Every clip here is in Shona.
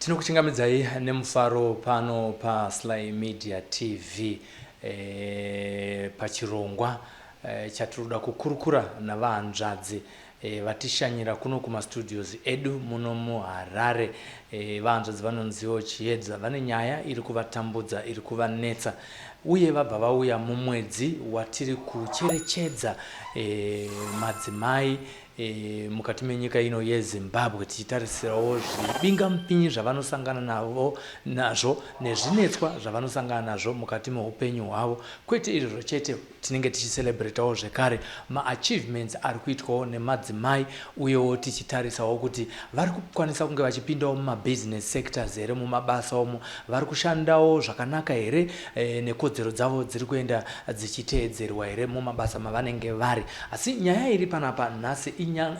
Tinokuchingamidzai nemufaro pano pa Sly Media TV pachirongwa chatinoda kukurukura navahanzvadzi vatishanyira kuno kuma studios edu muno muHarare. Vahanzvadzi vanonziwo Chiedza, vane nyaya iri kuvatambudza, iri kuvanetsa, uye vabva vauya mumwedzi watiri kucherechedza madzimai mukati menyika ino yeZimbabwe, tichitarisirawo zvibinga mupinyi zvavanosangana nazvo nezvinetswa zvavanosangana nazvo mukati meupenyu hwavo. Kwete izvozvo chete, tinenge tichicelebratawo zvekare maachievements ari kuitwawo nemadzimai, uyewo tichitarisawo kuti vari kukwanisa kunge vachipindawo mumabusiness sectors here, mumabasa omo vari kushandawo zvakanaka here, nekodzero dzavo dziri kuenda dzichiteedzerwa here mumabasa mavanenge vari. Asi nyaya iri panapa nhasi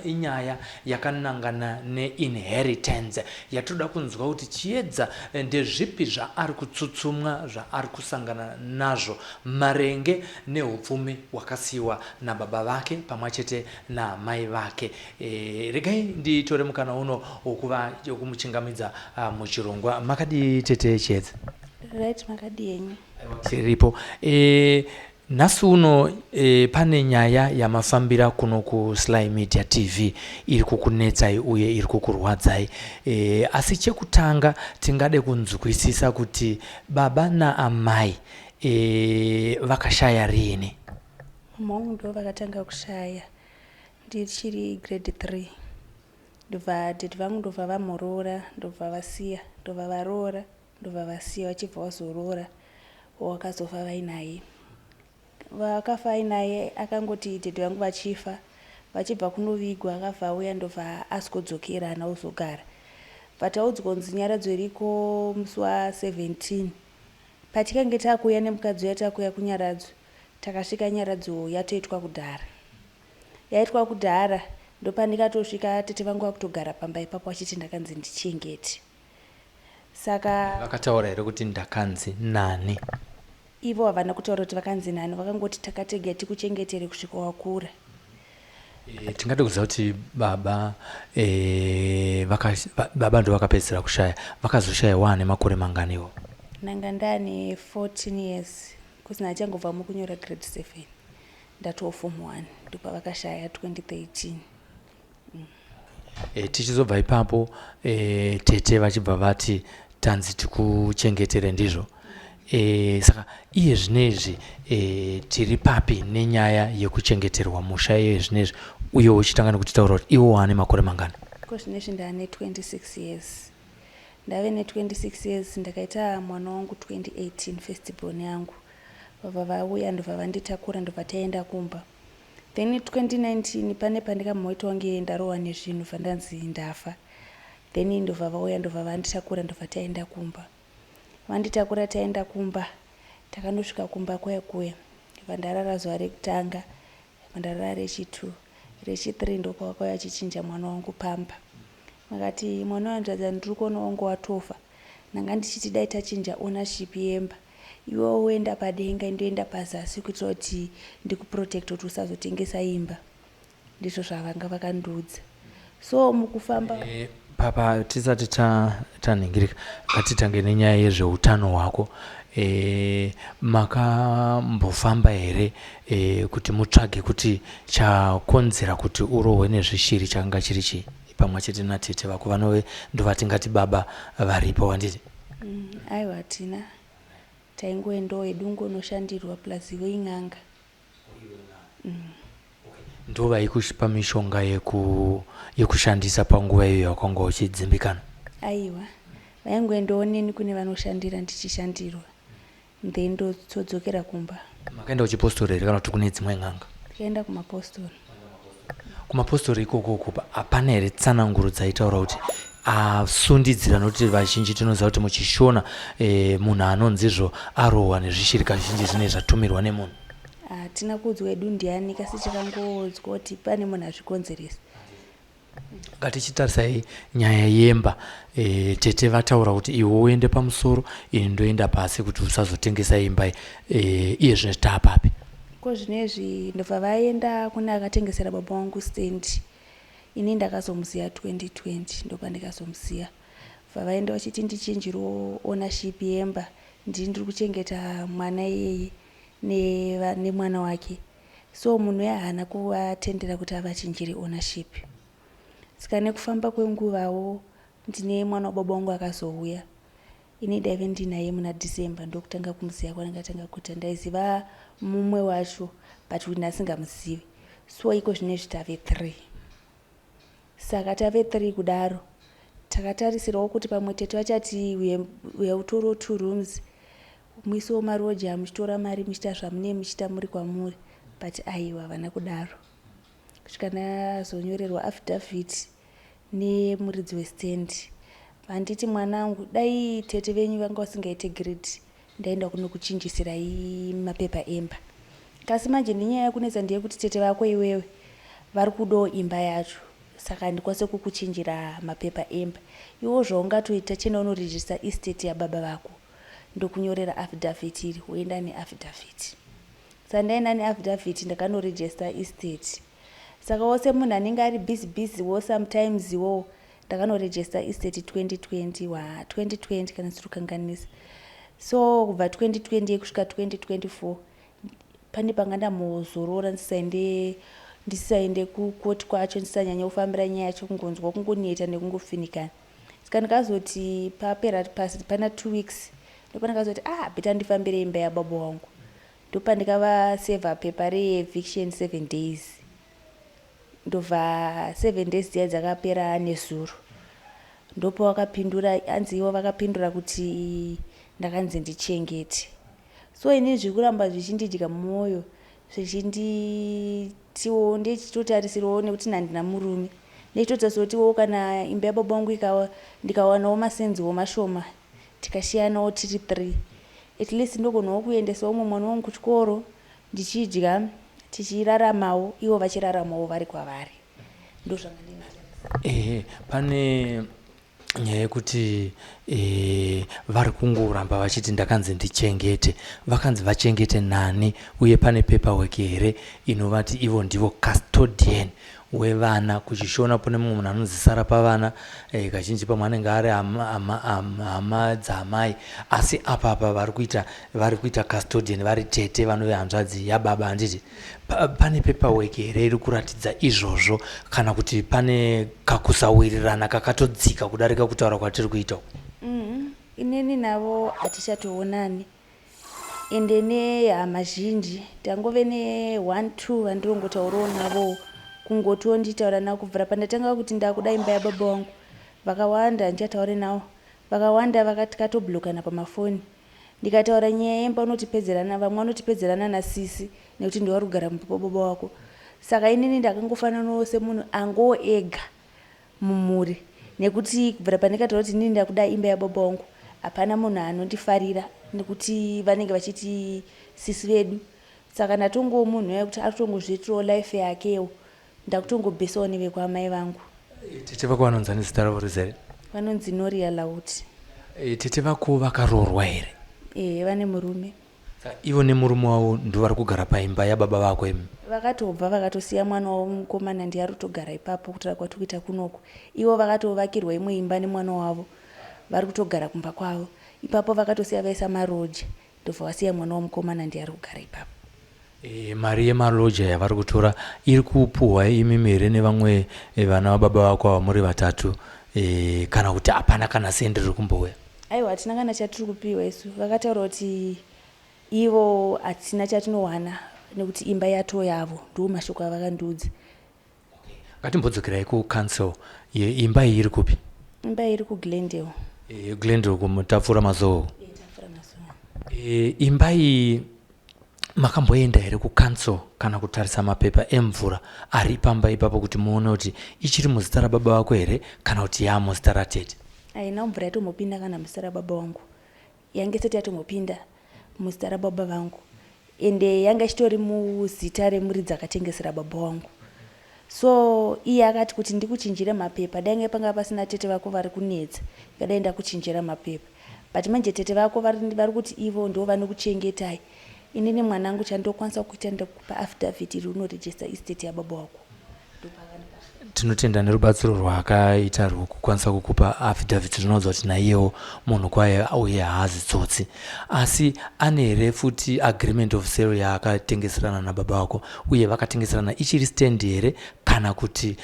inyaya yakanangana neinheritance, yatoda kunzwa kuti Chiedza ndezvipi zvaari kutsutsumwa, zvaari kusangana nazvo marenge neupfumi hwakasiyiwa naBaba vake pamwe chete namai vake. Regai nditore mukana uno wokumuchingamidza muchirongwa. Makadi tete Chiedza? Right, makadi yenyu. Chiripo. Nhasi uno pane nyaya yamafambira kuno ku Sly Media TV iri kukunetsai uye iri kukurwadzai. Asi chekutanga tingade kunzwisisa kuti baba naamai vakashaya rini? Mom ndo vakatanga kushaya ndichiri grade 3. Ndobva dad vangu ndobva vamurora, ndobva vasiya, ndobva varora, ndobva vasiya, vachibva vazorora, wakazofa vainaye. Vakafa ainaye akangoti dad vangu vachifa, vachibva kunovigwa akafa auya, ndobva asikodzokera nauzogara. But audzonzi nyaradzo iriko musi wa17 patikange takuya nemukadzi yatakuya kunyaradzo, takasvika nyaradzo yatoitwa kudhara. Yaitwa kudhara ndopandikatosvika tete vangu vakutogara pamba ipapo achiti ndakanzi ndichengete. Saka vakataura here kuti ndakanzi nani? Ivo havana kutaura kuti vakanzi nani, vakangoti takatega tikuchengetere kusvika wakura. Tingade kuziva kuti baba ndo vakapedzera kushaya. Vakazoshaya wane makore manganiwo? Nanga ndane 14 years kusina achangobva mukunyora grade 7 ndatoo form 1 ndipo vakashaya 2013. Tichizobva ipapo tete vachibva vati tanzi tikuchengetere ndizvo. Saka iye zvinezvi tiri papi nenyaya yekuchengeterwa musha iye zvinezvi, uye uchitanga nekutitaura kuti iwo wane makore mangani? Zvinezvi ndane 26 years. Ndave ne26 years ndakaita mwana wangu 2018 firstborn yangu. Baba vauya ndobva vanditakura ndobva taenda kumba. Then 2019 pane pandikamboita wange ndarowa nezvinhu vandanzi ndafa. Then ndobva vauya ndobva vanditakura ndobva taenda kumba. Vanditakura taenda kumba, takandosvika kumba kuya vandarara zuva rekutanga, vandarara rechi2, rechi3 ndopa wakauya achichinja mwana wangu pamba. Vakati mwana wanzvadza ndiri kuona wangu watofa, nanga ndichiti dai tachinja ownership yemba, iwe woenda padenga ndoenda pazasi kuitira kuti ndikuprotecta kuti usazotengesa imba. Ndizvo zvavanga vakandiudza. So mukufamba papa tisati tanhingirika ngatitange nenyaya yezveutano hwako. Makambofamba here kuti mutsvage kuti chakonzera kuti urohwe nezvishiri chakanga chiri chii? Pamwe chete naTete vako vanove ndovatingati baba varipo wanditi? Aiwa, tina taingoendawo edu ngonoshandirwa plus iwe ing'anga. Ndo vaikupa mishonga yekushandisa panguva iyo yakanga uchidzimbikana? Aiwa, vaingoendawo neni kune vanoshandira ndichishandirwa, ndozodzokera kumba. Makaenda kuchipostori here kana kuti kune dzimwe ng'anga? Tikaenda kumapostori. Kumapostori ikoko hapana here tsananguro dzaitaura kuti asundidzira, nokuti vazhinji tinoziva kuti muchishona munhu anonzizvo arohwa nezvishiri kazhinji zvinenge zvatumirwa nemunhu? Tina kuudzwa edu ndiani, kasi tikangodzwa kuti pane munhu azvikonzeresa. Ngatichitarisai nyaya yemba. Tete vataura kuti iwe uende pamusoro, ini ndoenda pasi kuti usazotengesa imba. Iye zvine taapapi? Zvinezvi ndobva vaenda kune akatengesera baba vangu stand. Ini ndakazomuziya 2020 ndopandikazomuziya. vavaenda vachiti ndichinjiro ownership yemba, ndiri kuchengeta mwana iyeye nemwana wake. So munhu uya haana kuvatendera kuti avachinjire ownership. Saka nekufamba kwenguvawo ndine mwana wababa wangu akazouya. Ini ndaive ndinaye muna December ndokutanga kumuziva kwandatanga kuita. Ndaiziva mumwe wacho but kuti ndasingamuzivi. So iko zvinezvi tave 3. Saka tave 3 kudaro. Takatarisirawo kuti pamwe tete vachati we have toro 2 rooms. Muiso maroja muchitora mari muchita zvamune muchita muri kwamuri. But aiwa havana kudaro. Kusvika ndazonyorerwa affidavit nemuridzi westand. Vanditi mwanangu dai tete venyu vanga vasingaite grade ndaenda kuno kuchinjisirai mapepa emba. Kasi manje nenyaya yakunetsa ndeyekuti tete vako iwewe vari kudawo imba yacho. Saka ndikwanise kukuchinjira mapepa emba. Iwo zvaungatoita chena unoregister estate yababa vako. Ndokunyorera affidavit iri woenda neaffidavit. Saka ndaenda neaffidavit ndakanoregister estate. Saka wose munhu anenge ari busy wo sometimes wo ndakanoregister estate 2020 kana sikukanganisa. So kubva 2020 kusvika 2024 pane panga ndambozorora ndisaende kukoti kwacho, ndisanyanya kufambira nyaya yacho, kungonzwa kungoneta nekungofinikana. Saka ndikazoti papera pana 2 weeks ndopandakazoti beta ndifambire imba yababa wangu. Ndopandikavaseva pepa re-eviction 7 days. Ndobva 7 days dziya dzakapera nezuro. Ndopo vakapindura, anzi ivo vakapindura kuti ndakanzi ndichengete. So ini zvikuramba zvichindidya mumwoyo, zvichinditiwo ndechitotarisirawo nekuti ndandina murume. Ndechitotarisirawo kana imba yababa wangu ndikawanawo masenziwo mashoma tikashiyanawo tiri 3. At least ndogonawo kuendesawo mumwe mwana wangu kuchikoro ndichidya tichiraramawo ivo vachiraramawo vari kwavari. Ndozvanga ndinazo. Pane nyaya yekuti vari kungoramba vachiti ndakanzi ndichengete. Vakanzi vachengete nani uye pane paperwork here inovati ivo ndivo custodian wevana. Kuchishona pane mumwe munhu anozisara pavana kazhinji pamwe anenge ari hama dzamai, asi apa vari kuita custodian vari tete vanove hanzvadzi yababa. Handiti pane paperwork here iri kuratidza izvozvo kana kuti pane kakusawirirana kakatodzika kudarika kutaura kwatiri kuita? Inini navo hatichatoonani, ende nehama zhinji tangove ne1-2 vandirongotaurawo navo, kungotiwo nditaura navo kubvira pandatanga kuti ndakuda imba yababa wangu. Vakawanda ndichataure navo, vakawanda vakati katoblokana pamafoni. Ndikataura nyaya yemba unotipedzerana, vamwe vanotipedzerana nasisi nekuti ndiwari kugara mubaba wako. Saka inini ndakangofananawo semunhu angowo ega mumuri, nekuti kubvira pandikataura kuti inini ndakuda imba yababa wangu hapana munhu anondifarira nekuti vanenge vachiti sisi vedu. Saka ndatongowo munhu yekuti atongozviitirawo life yakewo, ndakutongobesawo nevekwamai vangu. Tete vako vanonzi nezita ravo rizere? Vanonzi Noria Lauti. Tete vako vakaroorwa here? Vane murume. Ivo nemurume wavo ndo vari kugara paimba yababa vako imi? Vakatobva vakatosiya mwana wavo mukomana ndiye ari kutogara ipapo kutira kwati kuita kunoko. Ivo vakatovakirwa imwe imba nemwana wavo, vari kutogara kumba kwavo. Ipapo vakatosiya vaisa maroja, ndobva vasiya mwana womukomana ndiye ari kugara ipapo. Mari yemaroja yavari kutora iri kupuhwa imi mere nevamwe vana vababa vako ava muri vatatu, kana kuti hapana kana sendi riri kumbouya? Aiwa, hatina kana chatiri kupiwa isu. Vakataura kuti ivo hatina chatinowana nekuti imba yato yavo, ndo mashoko avakandiudza. Ngatimbodzokerai kucouncil. Imba iyi iri kupi? Imba iri kuGlendale. Glendale kumutapfura mazoho. Tapfura mazoho. Imba iyi makamboenda here kucouncil kana kutarisa mapepa emvura ari pamba ipapo kuti muone kuti ichiri muzita rababa vako here kana kuti yaa muzita ratete? Haina mvura yatombopinda kana muzita rababa vangu, yange isati yatombopinda muzita rababa vangu, ende yanga ichitori muzita remuridzi akatengesera baba vangu. So iye akati kuti ndikuchinjire mapepa, dainge panga pasina tete vako vari kunetsa, ikadai ndakuchinjira mapepa. But manje tete vako vari kuti ivo ndo vanokuchengetai. Inini mwanangu chandokwanisa kuita ndekupa affidavit iri unoregister estate yababa wako. tinotenda nerubatsiro rwakaita rwekukwanisa kukupa affidavit zvinoudza kuti naiyewo munhu kwaye auye haazi tsotsi, asi ane here futi agreement of sale yaakatengeserana nababa vako, uye vakatengeserana ichiri stand here kana kuti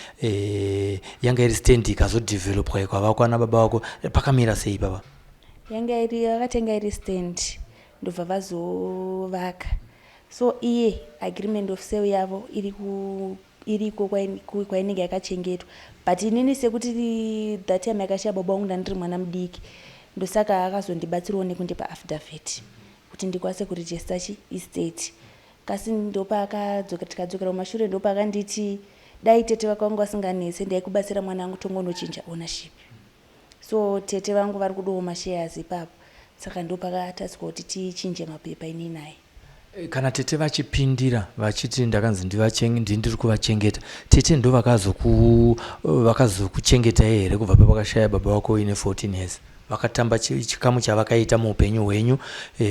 yanga iri stand ikazodhevelopwa ikavakwa nababa vako, pakamira sei baba? Yanga iri vakatenga iri stand ndobva vazovaka, so iye agreement of sale yavo iriko kwainenge yakachengetwa, but inini sekuti that time yakashaya baba vangu ndandiri mwana mudiki, ndosaka akazondibatsirawo nekundipa affidavit kuti ndikwanise kuregister estate. Kasi ndopa tikadzokera kumashure ndopa akanditi dai tete vako vangu vasinganese ndaikubatsira mwana wangu tongonochinja ownership, so tete vangu vari kudawo mashares ipapo, saka ndopa akatatswa kuti tichinje mapepa ini naye. Kana tete vachipindira vachiti ndakanzi ndiri kuvachengeta, tete ndo vakazokuchengeta here kubva papakashaya baba vako ine 14 years, vakatamba chikamu chavakaita muupenyu hwenyu,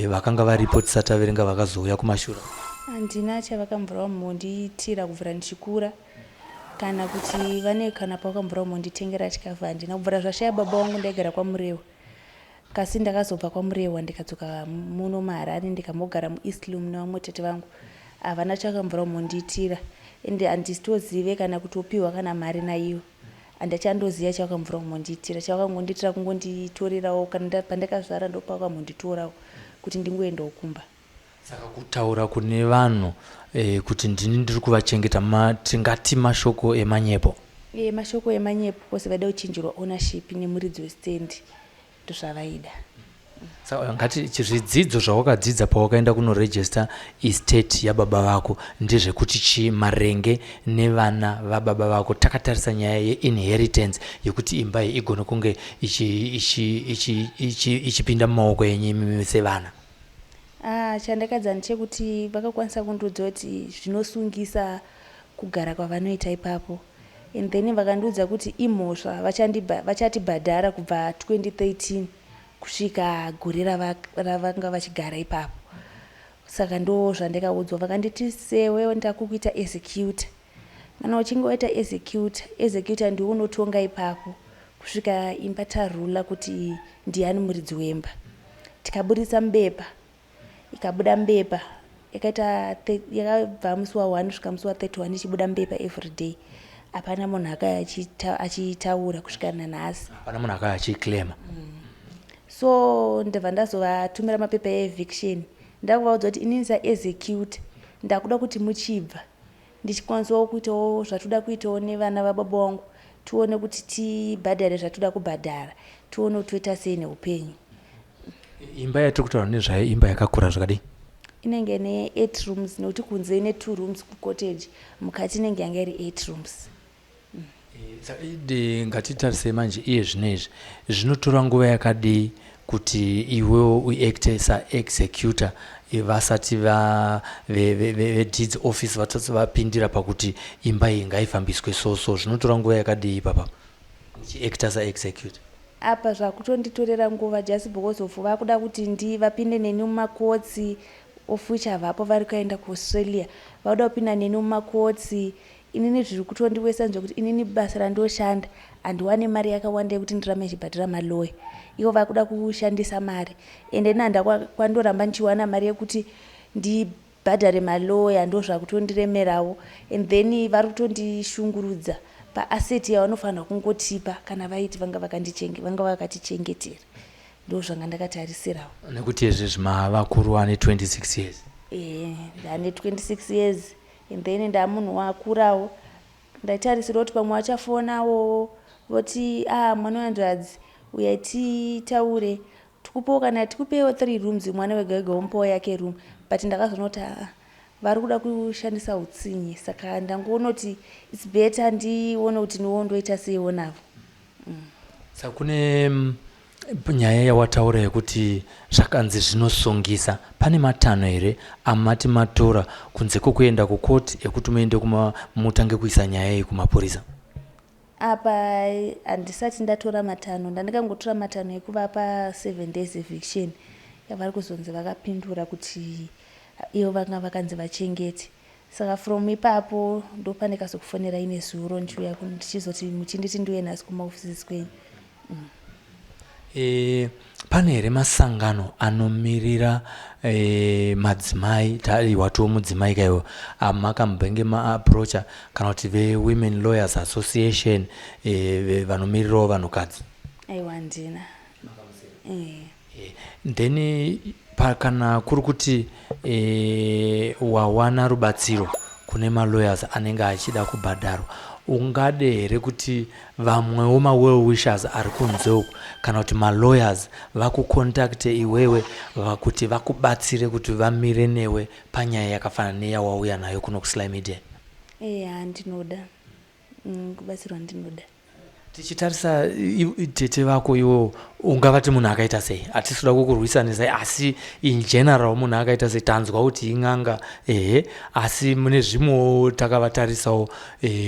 vakanga varipo tisati averenga vakazouya kumashure? Handina chavakambura munditira kubvira ndichikura, kana kuti vane kana pavakambura munditengera chikafu, handina kubvira zvashaya baba vangu ndaigara kwaMurewa. Kasi ndakazobva kwaMurewa ndikadzoka muno muHarare ndikamogara muEastleigh nevamwe tete vangu, havana chakambura mundiitira, ende handisitozive kana kutopiwa kana mari naiyo, handichandoziva chakambura mundiitira. Chavakangondiitira kungonditorerawo kana pandakazvara ndopavakamunditorawo kuti ndingoendawo kumba. Saka kutaura kune vanhu kuti ndini ndiri kuvachengeta, tingati mashoko emanyepo? Mashoko emanyepo, kwose vaida kuchinjirwa ownership nemuridzi westand ndozvavaida. Saka ngati zvidzidzo zvawakadzidza pawakaenda kunoregister estate yababa vako ndezvekuti chi marenge nevana vababa vako, takatarisa nyaya yeinheritance yekuti imba iyi igone kunge ichipinda mumaoko enyu sevana? Chandakadza ndechekuti vakakwanisa kundiudza kuti zvinosungisa kugara kwavanoita ipapo, and then vakandiudza kuti imhosva vachatibhadhara kubva 2013 kusvika gore ravanga vachigara ipapo. Saka ndo zvandakaudzwa, vakanditi sewe ndakukuita executor, kana uchinge waita executor ndiwo unotonga ipapo kusvika imba tarula kuti ndiani muridzi wemba. Tikaburitsa mubepa, ikabuda mubepa yakabva musi wa1 kusvika musi wa31 ichibuda mubepa every day, hapana munhu achitaura kusvika nanhasi, hapana munhu akaya achiclaima. So ndabva ndazovatumira mapepa eeviction, ndakuvaudza kuti inini saexecutor ndakuda kuti muchibva ndichikwanisawo kuitawo zvatoda kuitawo nevana vababa vangu, tione kuti tibhadhare zvatoda kubhadhara, tione kuti toita sei neupenyu. Imba yatiri kutaura nezvayo imba yakakura zvakadii? Inenge ne8 rooms, nekuti kunze ine 2 rooms kucottage, mukati inenge yanga iri 8 rooms. Ngatitarise manje iye zvinezvi zvinotora nguva yakadii kuti iwewo uacte saexecutor vasati vedeeds office vatoti vapindira pakuti imba iyi ngaifambiswe so zvinotora nguva yakadii ipapa uchiacta saexecutor? Apa zvakutonditorera nguva just because of vakuda kuti vapinde neni mumakotsi of which havapo vari kuenda kuAustralia, vakuda kupinda neni mumakotsi. Inini zviri kutondiwesa nzvekuti inini basa randoshanda handiwane mari yakawanda yekuti ndirame ndichibhadhara maloya, ivo vakuda kushandisa mari, ende nanda kwandoramba ndichiwana mari yekuti ndibhadhare maloya, ndo zvakutondiremerawo, and then vari kutondishungurudza paaseti yavanofanira kungotipa kana vaiti vanga vakatichengetera. Ndo zvanga ndakatarisirawo. Nekuti izvezvi mavakuru ane 26 years? Ndane 26 years, and then ndamunhu wakurawo, ndaitarisira kuti pamwe vachafonawo voti mwana wanzvadzi uya titaure tikupewo, kana tikupewo 3 rooms, mwana wega wega womupawo yake room, but ndakazoona kuti vari kuda kushandisa utsinye, saka ndangoona kuti it's better ndione kuti niwo ndoita seiwo navo. Saka kune nyaya yawataura yekuti zvakanzi zvinosungisa, pane matanho here amati matora kunze kwokuenda kukoti ekuti muende mutange kuisa nyaya iyi kumapurisa? Apa handisati ndatora matanho, ndandikangotora matanho ekuvapa 7 days eviction yavari kuzonzi vakapindura kuti ivo vanga vakanzi vachengete. saka from ipapo ndopane kazokufonera ine zuro ndichiuya ndichizoti muchinditi ndiuye nhasi kumaofisisi kwenyu. Pane here masangano anomirira madzimai watiwo mudzimai kaiwo makamubhenge maapproacha kana kuti ve-Women Lawyers Association vanomirirawo vanhukadzi? Aiwa ndina. Then kana kuri kuti wawana rubatsiro kune ma-lawyers anenge achida kubhadharwa, ungade here kuti vamwewo ma-well wishers ari kunze uku kana kuti ma-lawyers vakukontakte iwewe kuti vakubatsire kuti vamire newe panyaya yakafanana neyawauya nayo kuno kuSly Media? Ndinoda kubatsirwa, ndinoda. Tichitarisa tete vako iwo ungavati munhu akaita sei? Hatisi kuda kukurwisanisa, asi in general munhu akaita sei? Tanzwa kuti ing'anga asi mune zvimwewo takavatarisawo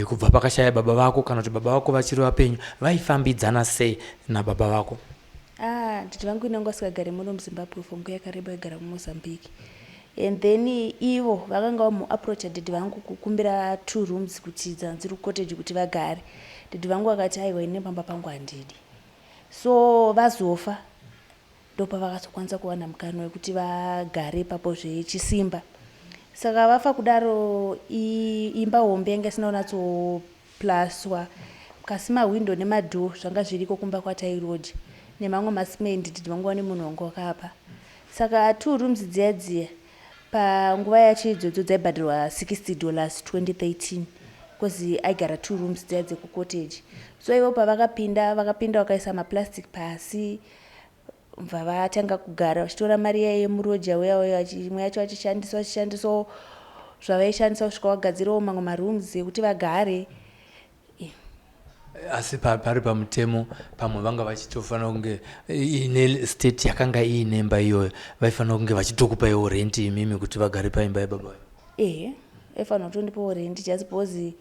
kubva pakashaya baba vako kana kuti baba vako vachiri vapenyu vaifambidzana sei nababa vako? Tete vangu inenge vasikagare muno muZimbabwe for nguva yakareba, igara muMozambique. And then ivo vakanga vamuapproacha dede vangu kukumbira 2 rooms kuChiedza nziri cottage kuti vagare. Dede vangu vakati aiwa ine pamba pangu handidi. So vazofa ndopa vakazokwanisa kuwana mukana wekuti vagare ipapo zvechisimba. Saka vafa kudaro imba hombe yanga isina kunatsoplaswa, kasima window nemadhoo zvanga zviriko kumba kwaTairoji nemamwe masimendi dede vangu vane munhu wangu wakapa. Saka 2 rooms dziya panguva yacho idzodzo dzaibhadharwa $60 2013 because aigara 2 rooms dziya dzekucottage. So ivo pavakapinda vakaisa maplastic pasi, bva vatanga kugara vachitora mari yaiye muroja uya imwe yacho vachishandisawo zvavaishandisa kusvika vagadzirawo mamwe marooms ekuti vagare. Asi pari pamutemo pamwe vanga vachitofanira kunge ine state yakanga iine imba iyoyo vaifanira kunge vachitokupaiwo renti imimi kuti vagare paimba yababa? Vaifanira kutondipawo renti just because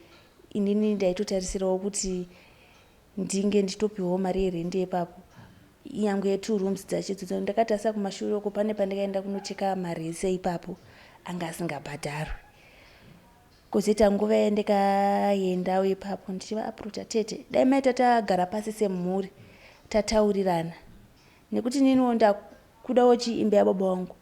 inini ndaitotarisirawo kuti ndinge ndichitopiwawo mari yerenti yepapo yangu ye2 rooms dzachidzo. Ndakatarisa kumashure uko pane pandakaenda kunocheka marese ipapo anga asingabhadharwi. Kozita nguva yandikaendawo ipapo ndichivaapproacha, tete dai maita tagara pasi semhuri tataurirana, nekuti niniwo ndakudawo imba yababa wangu.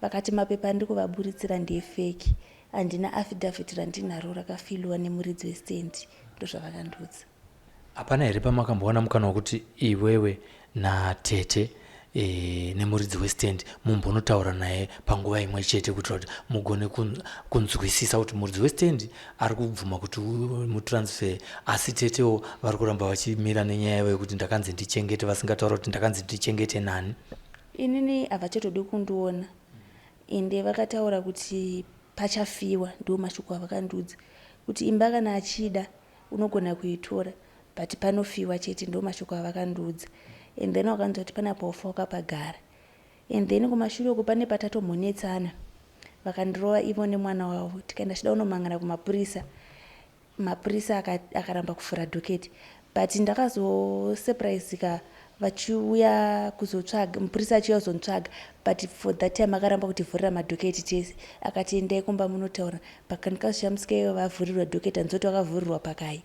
Vakati mapepa ndiri kuvaburitsira ndefeki, handina affidavit randinaro rakafiliwa nemuridzi westand. Ndozvavakandiudza. Hapana here pamakambowana mukana wekuti iwewe naTete nemuridzi westand mumbonotaura naye panguva imwe chete kuitira kuti mugone kunzwisisa kuti muridzi westand ari kubvuma kuti mutransfer, asi Tetewo vari kuramba vachimira nenyaya yawo yekuti ndakanzi ndichengete, vasingataura kuti ndakanzi ndichengete nani. Inini havachatodi kundiona ende vakataura kuti pachafiwa, ndio mashoko avakandiudza kuti imba kana achida unogona kuitora but panofiwa chete, ndio mashoko avakandiudza. And then wakanzi kuti pana paufa wakapagara. And then kumashure uko pane patatomhonetsana vakandirova ivo nemwana wavo, tikaenda chida unomhangana kumapurisa. Mapurisa akaramba kufura dhoketi, but ndakazosurprisika vachiuya kuzotsvaga, mupurisa achiuya kuzontsvaga, but for that time akaramba kutivhurira madhoketi tese. Akati endai kumba munotaura. Pakandikazoshamsika ivo vavhurirwa dhoketi, hanzoti vakavhurirwa pakai.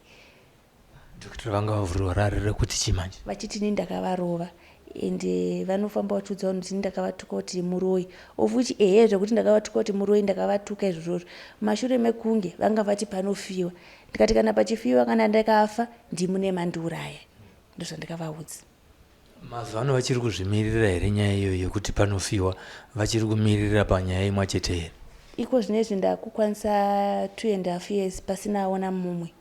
Dhoketi vanga vavhurirwa rari rekuti chimanje? Vachiti ini ndakavarova ende vanofamba vachiudza vanhu kuti ndakavatuka kuti muroyi, of which zvekuti ndakavatuka kuti muroyi ndakavatuka izvozvo mashure mekunge vanga vati panofiwa. Ndikati kana pachifiwa kana ndakafa ndimune mandiuraya. Ndozvandikavaudza. Mazuva ano vachiri kuzvimirira here nyaya iyoyo yekuti panofiwa? Vachiri kumirira panyaya imwe chete here? Iko zvinezvi ndakukwanisa 2.5 years pasina aona mumwe.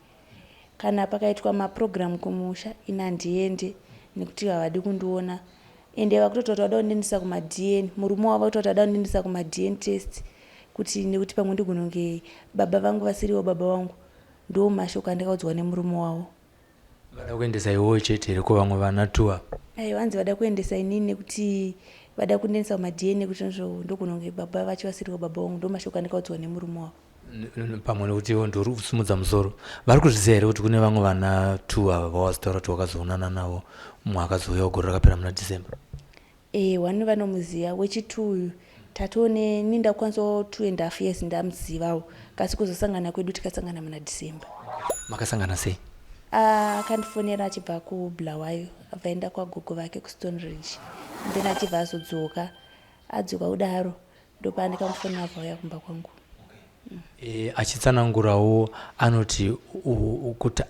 Kana pakaitwa maprogram kumusha ina handiende nekuti havadi kundiona. Ende vakutoti vada kundiendesa kuma-DN, murume wavo vakutoti vada kundiendesa kuma-DN test kuti nekuti pamwe ndigononge baba vangu vasiriwo baba vangu. Ndo mashoko andakaudzwa nemurume wavo. Vada kuendesa iwowo chete here kuvamwe vana tuwa? Vanzi vada kuendesa inini nekuti vada kundiendesa kuma-DN nekuti ndogononge baba vacho vasiriwo baba vangu. Ndo mashoko andakaudzwa nemurume wavo. Pamwe nekuti iwo ndori kusumudza musoro. Vari kuzviziva here kuti kune vamwe vana tuwa vawazitaura kuti wakazoonana navo umwe akazouya gore rakapera muna December? Wani vanomuziva, wechituyu tatone ninda kwanzo 2.5 years ndamuzivawo kasi kuzosangana kwedu tikasangana muna December. Makasangana sei? Akandifonera achibva kuBulawayo abvaenda kwagogo Vake kuStone Ridge then achibva azodzoka kudaro ndopandikamufonera abva kumba kwangu. Achitsanangurawo anoti kuti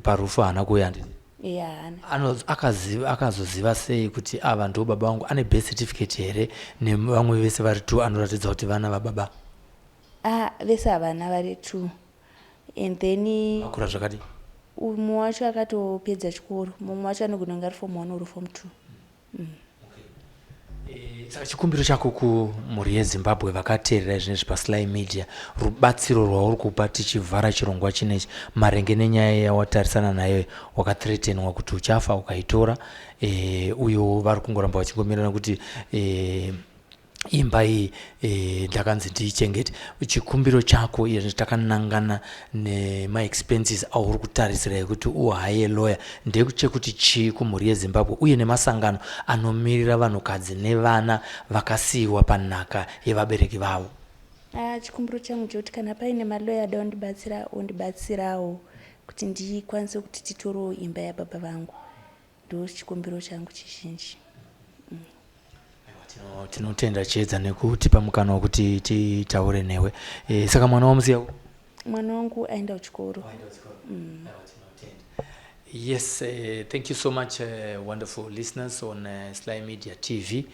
parufu haana kuuya ndini. Akazoziva sei kuti ava ndo baba vangu? Ane birth certificate here nevamwe vese vari 2 anoratidza kuti vana vababa? Vese havana vari 2 and then makura zvakadi. Mumwe wacho akatopedza chikoro, mumwe wacho anogona kunge ari form 1 uri form 2. Saka chikumbiro chako kumhuri yeZimbabwe vakateerera zvinezvi paSly Media, rubatsiro rwauri kupa tichivhara chirongwa chinechi, marenge nenyaya yawatarisana nayo wakathreatenwa kuti uchafa ukaitora, uyo vari kungoramba vachingomirana kuti imba iyi ndakanzi ndiichengete. Chikumbiro chako izvi takanangana nemaexpenses auri kutarisira kuti uhaye lawyer ndechekuti chii kumhuri yeZimbabwe uye nemasangano anomirira vanhukadzi nevana vakasiyiwa panhaka yevabereki vavo? Chikumbiro changu chekuti kana paine malawyer ada undibatsirawo kuti ndikwanise kuti titorowo imba yababa vangu. Ndo chikumbiro changu chizhinji. Tinotenda Chiedza nekutipa mukana wekuti titaure newe. Saka mwana wamuziya? Mwana wangu aenda kuchikoro. Yes, thank you so much, wonderful listeners on Sly Media TV.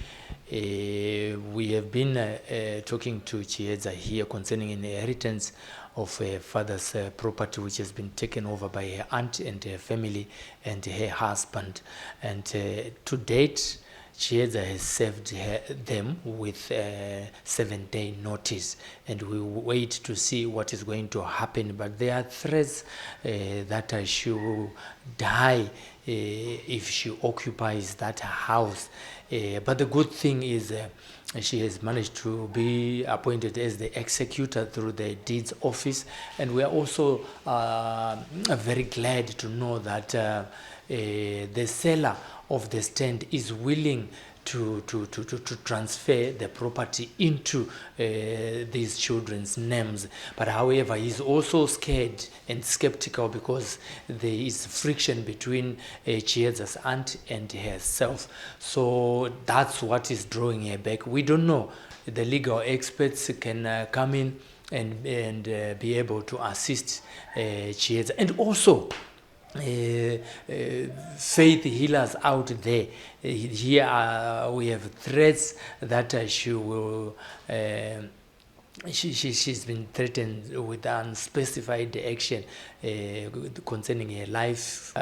We have been talking to Chiedza here concerning inheritance of her father's property, which has been taken over by her aunt and her family and her husband. And to date, Chiedza has served them with a 7-day notice, and we wait to see what is going to happen. But there are threats that she will die if she occupies that house. But the good thing is she has managed to be appointed as the executor through the deeds office, and we are also very glad to know that the seller of the stand is willing to transfer the property into these children's names. But however, he's also scared and skeptical because there is friction between Chiedza's aunt and herself. So that's what is drawing her back. We don't know. The legal experts can come in and be able to assist Chiedza. And also, faith healers out there. Here we have threats that she will she's been threatened with unspecified action concerning her life.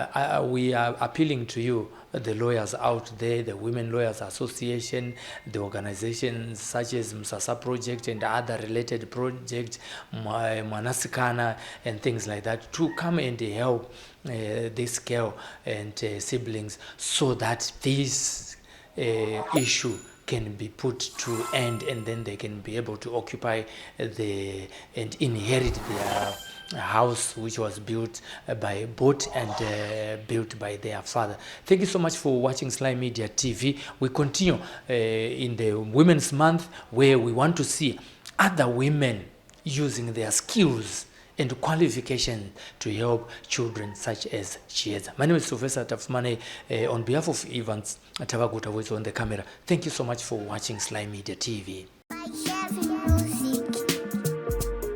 We are appealing to you, the lawyers out there, the Women Lawyers Association, the organizations such as Msasa Project and other related projects, Mwanasikana and things like that, to come and help this girl and siblings so that this issue can be put to end, and then they can be able to occupy and inherit their house, which was built by both and built by their father. Thank you so much for watching Sly Media TV. We continue in the Women's Month, where we want to see other women using their skills and qualification to help children such as Chiedza. My name is Silvester on behalf of Evans Tavaguta, who is on the camera. Thank you so much for watching Sly Media TV.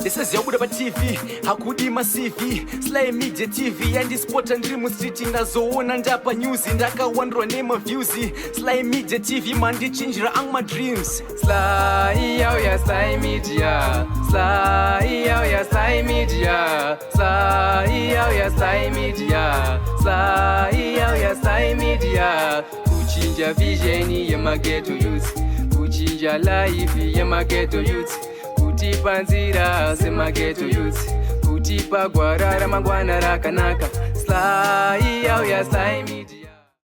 This is Yatorwa TV, Kuti CV, Sly Media TV, and this sport and dream street in the zone and up a news in Daka one name of views. Sly Media TV, man, they change my dreams. Sly, yeah, Sly Media, Sly, yeah, Sly Media, Sly, yeah, Sly Media, Sly, yeah, Sly Media. Kuchinja vision, yeah, my ghetto youth, Kuchinja life, yeah, my ghetto youth. Kutipa nzira semageto youth, kutipa gwara ramangwana rakanaka. Sly, yeah, Sly.